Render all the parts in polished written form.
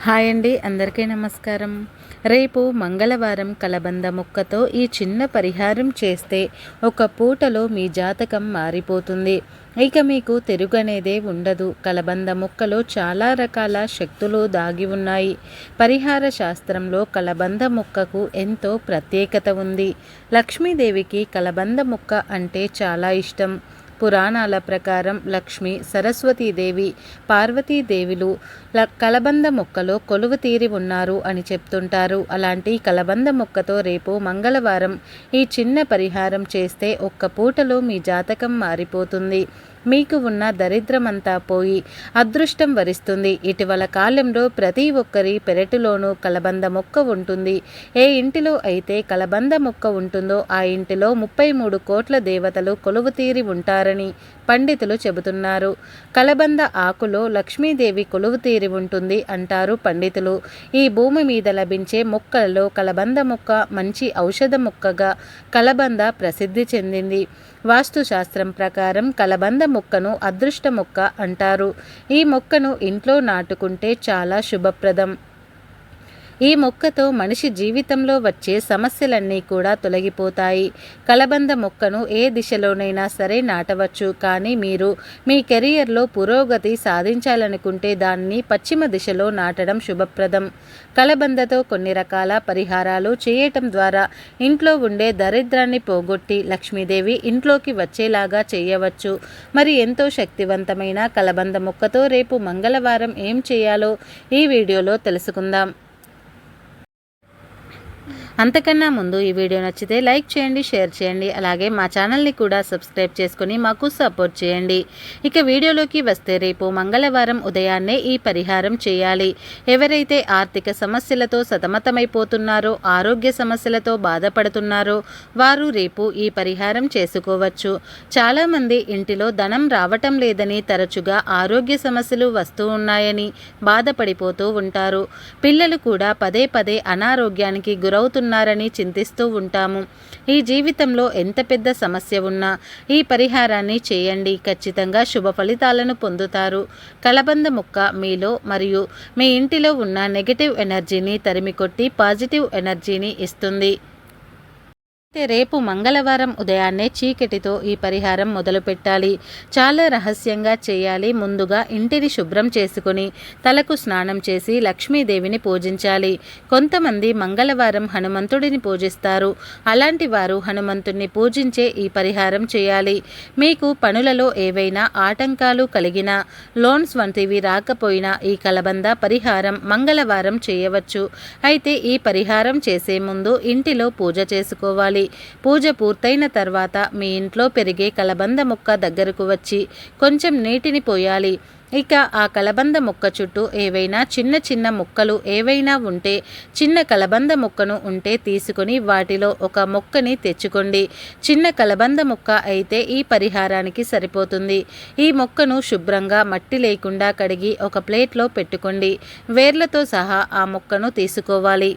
Hi అండి, అందరికీ నమస్కారం. రేపు మంగళవారం కలబంద ముక్కతో ఈ చిన్న పరిహారం చేస్తే ఒక పూటలో మీ జాతకం మారిపోతుంది. ఇక మీకు తిరుగనేదే ఉండదు. కలబంద ముక్కలో చాలా రకాల శక్తులు దాగి ఉన్నాయి. పరిహార శాస్త్రంలో కలబంద ముక్కకు ఎంతో ప్రత్యేకత ఉంది. లక్ష్మీదేవికి కలబంద ముక్క అంటే చాలా ఇష్టం. పురాణాల ప్రకారం లక్ష్మి, సరస్వతీదేవి, పార్వతీదేవులు కలబంద మొక్కలో కొలువు తీరి ఉన్నారు అని చెప్తుంటారు. అలాంటి కలబంద మొక్కతో రేపు మంగళవారం ఈ చిన్న పరిహారం చేస్తే ఒక్క పూటలో మీ జాతకం మారిపోతుంది. మీకు ఉన్న దరిద్రమంతా పోయి అదృష్టం వరిస్తుంది. ఇటీవల కాలంలో ప్రతి ఒక్కరి పెరటిలోనూ కలబంద మొక్క ఉంటుంది. ఏ ఇంటిలో అయితే కలబంద మొక్క ఉంటుందో ఆ ఇంటిలో 33 కోట్ల దేవతలు కొలువుతీరి ఉంటారని పండితులు చెబుతున్నారు. కలబంద ఆకులో లక్ష్మీదేవి కొలువుతీరి ఉంటుంది అంటారు పండితులు. ఈ భూమి మీద లభించే మొక్కలలో కలబంద మొక్క మంచి ఔషధ మొక్కగా కలబంద ప్రసిద్ధి చెందింది. వాస్తుశాస్త్రం ప్రకారం కలబంద మొక్కను అదృష్ట మొక్క అంటారు. ఈ మొక్కను ఇంట్లో నాటుకుంటే చాలా శుభప్రదం. ఈ మొక్కతో మనిషి జీవితంలో వచ్చే సమస్యలన్నీ కూడా తొలగిపోతాయి. కలబంద మొక్కను ఏ దిశలోనైనా సరే నాటవచ్చు. కానీ మీరు మీ కెరియర్లో పురోగతి సాధించాలనుకుంటే దాన్ని పశ్చిమ దిశలో నాటడం శుభప్రదం. కలబందతో కొన్ని రకాల పరిహారాలు చేయటం ద్వారా ఇంట్లో ఉండే దరిద్రాన్ని పోగొట్టి లక్ష్మీదేవి ఇంట్లోకి వచ్చేలాగా చేయవచ్చు. మరి ఎంతో శక్తివంతమైన కలబంద మొక్కతో రేపు మంగళవారం ఏం చేయాలో ఈ వీడియోలో తెలుసుకుందాం. అంతకన్నా ముందు ఈ వీడియో నచ్చితే లైక్ చేయండి, షేర్ చేయండి. అలాగే మా ఛానల్ని కూడా సబ్స్క్రైబ్ చేసుకుని మాకు సపోర్ట్ చేయండి. ఇక వీడియోలోకి వస్తే రేపు మంగళవారం ఉదయాన్నే ఈ పరిహారం చేయాలి. ఎవరైతే ఆర్థిక సమస్యలతో సతమతమైపోతున్నారో, ఆరోగ్య సమస్యలతో బాధపడుతున్నారో వారు రేపు ఈ పరిహారం చేసుకోవచ్చు. చాలామంది ఇంటిలో ధనం రావటం లేదని, తరచుగా ఆరోగ్య సమస్యలు వస్తూ ఉన్నాయని బాధపడిపోతూ ఉంటారు. పిల్లలు కూడా పదే పదే అనారోగ్యానికి గురవుతున్నారు చింతిస్తూ ఉంటాము. ఈ జీవితంలో ఎంత పెద్ద సమస్య ఉన్నా ఈ పరిహారాన్ని చేయండి. ఖచ్చితంగా శుభ ఫలితాలను పొందుతారు. కలబంద మొక్క మీలో మరియు మీ ఇంటిలో ఉన్న నెగటివ్ ఎనర్జీని తరిమికొట్టి పాజిటివ్ ఎనర్జీని ఇస్తుంది. రేపు మంగళవారం ఉదయాన్నే చీకటితో ఈ పరిహారం మొదలు పెట్టాలి. చాలా రహస్యంగా చేయాలి. ముందుగా ఇంటిని శుభ్రం చేసుకుని తలకు స్నానం చేసి లక్ష్మీదేవిని పూజించాలి. కొంతమంది మంగళవారం హనుమంతుడిని పూజిస్తారు. అలాంటి వారు హనుమంతుడిని పూజించే ఈ పరిహారం చేయాలి. మీకు పనులలో ఏవైనా ఆటంకాలు కలిగినా, లోన్స్ వంటివి రాకపోయినా ఈ కలబంద పరిహారం మంగళవారం చేయవచ్చు. అయితే ఈ పరిహారం చేసే ముందు ఇంటిలో పూజ చేసుకోవాలి. పూజ పూర్తయిన తర్వాత మీ ఇంట్లో పెరిగే కలబంద మొక్క దగ్గరకు వచ్చి కొంచెం నీటిని పోయాలి. ఇక ఆ కలబంద మొక్క చుట్టూ ఏవైనా చిన్న చిన్న మొక్కలు ఏవైనా ఉంటే, చిన్న కలబంద మొక్కను ఉంటే తీసుకొని వాటిలో ఒక మొక్కని తెచ్చుకోండి. చిన్న కలబంద మొక్క అయితే ఈ పరిహారానికి సరిపోతుంది. ఈ మొక్కను శుభ్రంగా మట్టి లేకుండా కడిగి ఒక ప్లేట్లో పెట్టుకోండి. వేర్లతో సహా ఆ మొక్కను తీసుకోవాలి.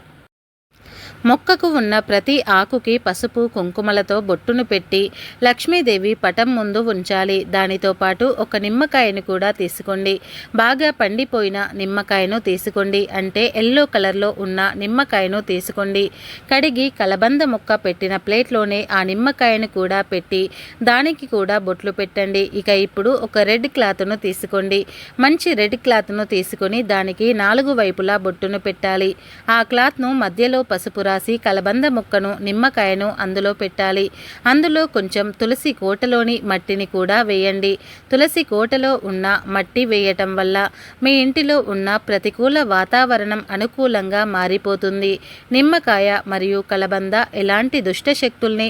మొక్కకు ఉన్న ప్రతి ఆకుకి పసుపు కుంకుమలతో బొట్టును పెట్టి లక్ష్మీదేవి పటం ముందు ఉంచాలి. దానితో పాటు ఒక నిమ్మకాయను కూడా తీసుకోండి. బాగా పండిపోయిన నిమ్మకాయను తీసుకోండి. అంటే ఎల్లో కలర్లో ఉన్న నిమ్మకాయను తీసుకోండి. కడిగి కలబంద మొక్క పెట్టిన ప్లేట్లోనే ఆ నిమ్మకాయను కూడా పెట్టి దానికి కూడా బొట్లు పెట్టండి. ఇక ఇప్పుడు ఒక రెడ్ క్లాత్ను తీసుకోండి. మంచి రెడ్ క్లాత్ను తీసుకొని దానికి 4 వైపులా బొట్టును పెట్టాలి. ఆ క్లాత్ను మధ్యలో పసుపు రాసి కలబంద మొక్కను, నిమ్మకాయను అందులో పెట్టాలి. అందులో కొంచెం తులసి కోటలోని మట్టిని కూడా వేయండి. తులసి కోటలో ఉన్న మట్టి వేయటం వల్ల మీ ఇంటిలో ఉన్న ప్రతికూల వాతావరణం అనుకూలంగా మారిపోతుంది. నిమ్మకాయ మరియు కలబంద ఎలాంటి దుష్ట శక్తుల్ని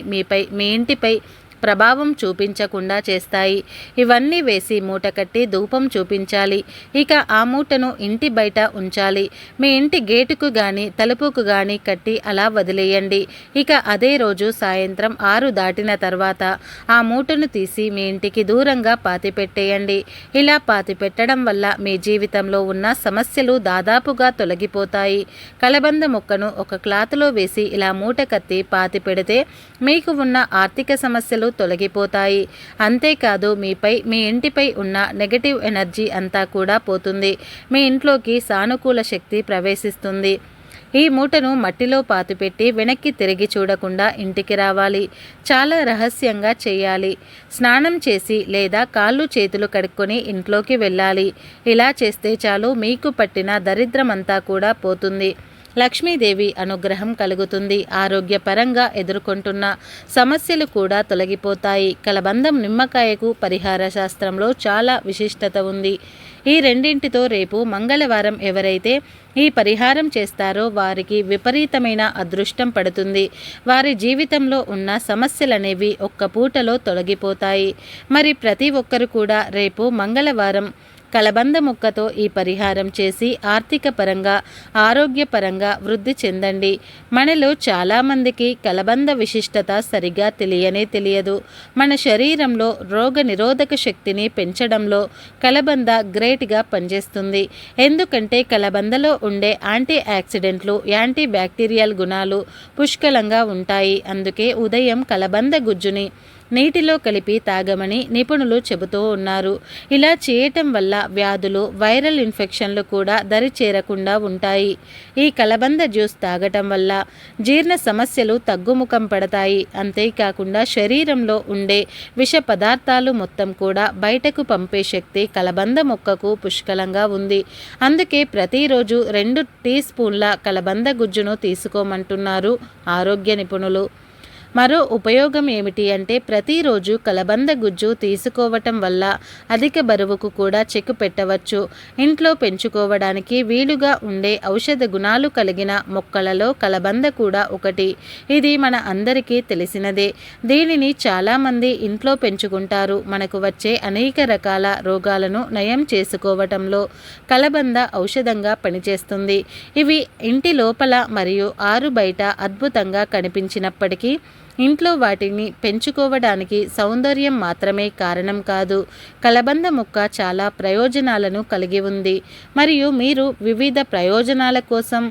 మీ ఇంటిపై ప్రభావం చూపించకుండా చేస్తాయి. ఇవన్నీ వేసి మూట కట్టి ధూపం చూపించాలి. ఇక ఆ మూటను ఇంటి బయట ఉంచాలి. మీ ఇంటి గేటుకు కానీ తలుపుకు కానీ కట్టి అలా వదిలేయండి. ఇక అదే రోజు సాయంత్రం 6 దాటిన తర్వాత ఆ మూటను తీసి మీ ఇంటికి దూరంగా పాతిపెట్టేయండి. ఇలా పాతిపెట్టడం వల్ల మీ జీవితంలో ఉన్న సమస్యలు దాదాపుగా తొలగిపోతాయి. కలబంద మొక్కను ఒక క్లాత్లో వేసి ఇలా మూట కత్తి పాతి పెడితే మీకు ఉన్న ఆర్థిక సమస్యలు తొలగిపోతాయి. అంతేకాదు మీపై, మీ ఇంటిపై ఉన్న నెగటివ్ ఎనర్జీ అంతా కూడా పోతుంది. మీ ఇంట్లోకి సానుకూల శక్తి ప్రవేశిస్తుంది. ఈ మూటను మట్టిలో పాతిపెట్టి వెనక్కి తిరిగి చూడకుండా ఇంటికి రావాలి. చాలా రహస్యంగా చేయాలి. స్నానం చేసి లేదా కాళ్ళు చేతులు కడుక్కొని ఇంట్లోకి వెళ్ళాలి. ఇలా చేస్తే చాలు, మీకు పట్టిన దరిద్రమంతా కూడా పోతుంది. లక్ష్మీదేవి అనుగ్రహం కలుగుతుంది. ఆరోగ్యపరంగా ఎదుర్కొంటున్న సమస్యలు కూడా తొలగిపోతాయి. కలబందం నిమ్మకాయకు పరిహార శాస్త్రంలో చాలా విశిష్టత ఉంది. ఈ రెండింటితో రేపు మంగళవారం ఎవరైతే ఈ పరిహారం చేస్తారో వారికి విపరీతమైన అదృష్టం పడుతుంది. వారి జీవితంలో ఉన్న సమస్యలనేవి ఒక్క పూటలో తొలగిపోతాయి. మరి ప్రతి ఒక్కరు కూడా రేపు మంగళవారం కలబంద ముక్కతో ఈ పరిహారం చేసి ఆర్థిక పరంగా, ఆరోగ్యపరంగా వృద్ధి చెందండి. మనలో చాలామందికి కలబంద విశిష్టత సరిగా తెలియదు. మన శరీరంలో రోగ నిరోధక శక్తిని పెంచడంలో కలబంద గ్రేట్గా పనిచేస్తుంది. ఎందుకంటే కలబందలో ఉండే యాంటీ ఆక్సిడెంట్లు, యాంటీ బ్యాక్టీరియల్ గుణాలు పుష్కలంగా ఉంటాయి. అందుకే ఉదయం కలబంద గుజ్జుని నీటిలో కలిపి తాగమని నిపుణులు చెబుతూ ఉన్నారు. ఇలా చేయటం వల్ల వ్యాధులు, వైరల్ ఇన్ఫెక్షన్లు కూడా దరి చేరకుండా ఉంటాయి. ఈ కలబంద జ్యూస్ తాగటం వల్ల జీర్ణ సమస్యలు తగ్గుముఖం పడతాయి. అంతేకాకుండా శరీరంలో ఉండే విష పదార్థాలు మొత్తం కూడా బయటకు పంపే శక్తి కలబంద మొక్కకు పుష్కలంగా ఉంది. అందుకే ప్రతిరోజు 2 టీ స్పూన్ల కలబంద గుజ్జును తీసుకోమంటున్నారు ఆరోగ్య నిపుణులు. మరో ఉపయోగం ఏమిటి అంటే ప్రతిరోజు కలబంద గుజ్జు తీసుకోవటం వల్ల అధిక బరువుకు కూడా చెక్ పెట్టవచ్చు. ఇంట్లో పెంచుకోవడానికి వీలుగా ఉండే ఔషధ గుణాలు కలిగిన మొక్కలలో కలబంద కూడా ఒకటి. ఇది మన అందరికీ తెలిసినదే. దీనిని చాలామంది ఇంట్లో పెంచుకుంటారు. మనకు వచ్చే అనేక రకాల రోగాలను నయం చేసుకోవటంలో కలబంద ఔషధంగా పనిచేస్తుంది. ఇవి ఇంటి లోపల మరియు ఆరు బయట అద్భుతంగా కనిపించినప్పటికీ ఇంట్లో వాటిని పెంచుకోవడానికి సౌందర్యం మాత్రమే కారణం కాదు. కలబంద మొక్క చాలా ప్రయోజనాలను కలిగి ఉంది. మరియు మీరు వివిధ ప్రయోజనాల కోసం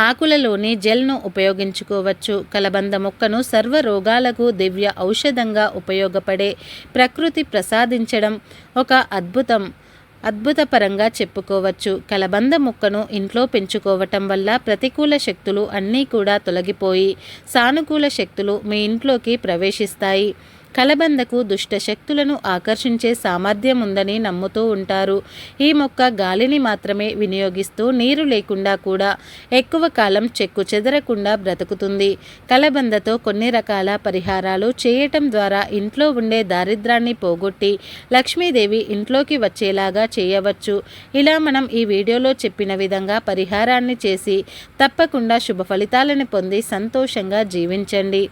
ఆకులలోని జెల్ను ఉపయోగించుకోవచ్చు. కలబంద మొక్కను సర్వ రోగాలకు దివ్య ఔషధంగా ఉపయోగపడే ప్రకృతి ప్రసాదించడం ఒక అద్భుతపరంగా చెప్పుకోవచ్చు. కలబంద మొక్కను ఇంట్లో పెంచుకోవటం వల్ల ప్రతికూల శక్తులు అన్నీ కూడా తొలగిపోయి సానుకూల శక్తులు మీ ఇంట్లోకి ప్రవేశిస్తాయి. కలబందకు దుష్ట శక్తులను ఆకర్షించే సామర్థ్యం ఉందని నమ్ముతూ ఉంటారు. ఈ మొక్క గాలిని మాత్రమే వినియోగిస్తూ నీరు లేకుండా కూడా ఎక్కువ కాలం చెక్కు చెదరకుండా బ్రతుకుతుంది. కలబందతో కొన్ని రకాల పరిహారాలు చేయటం ద్వారా ఇంట్లో ఉండే దారిద్రాన్ని పోగొట్టి లక్ష్మీదేవి ఇంట్లోకి వచ్చేలాగా చేయవచ్చు. ఇలా మనం ఈ వీడియోలో చెప్పిన విధంగా పరిహారాన్ని చేసి తప్పకుండా శుభ ఫలితాలను పొంది సంతోషంగా జీవించండి.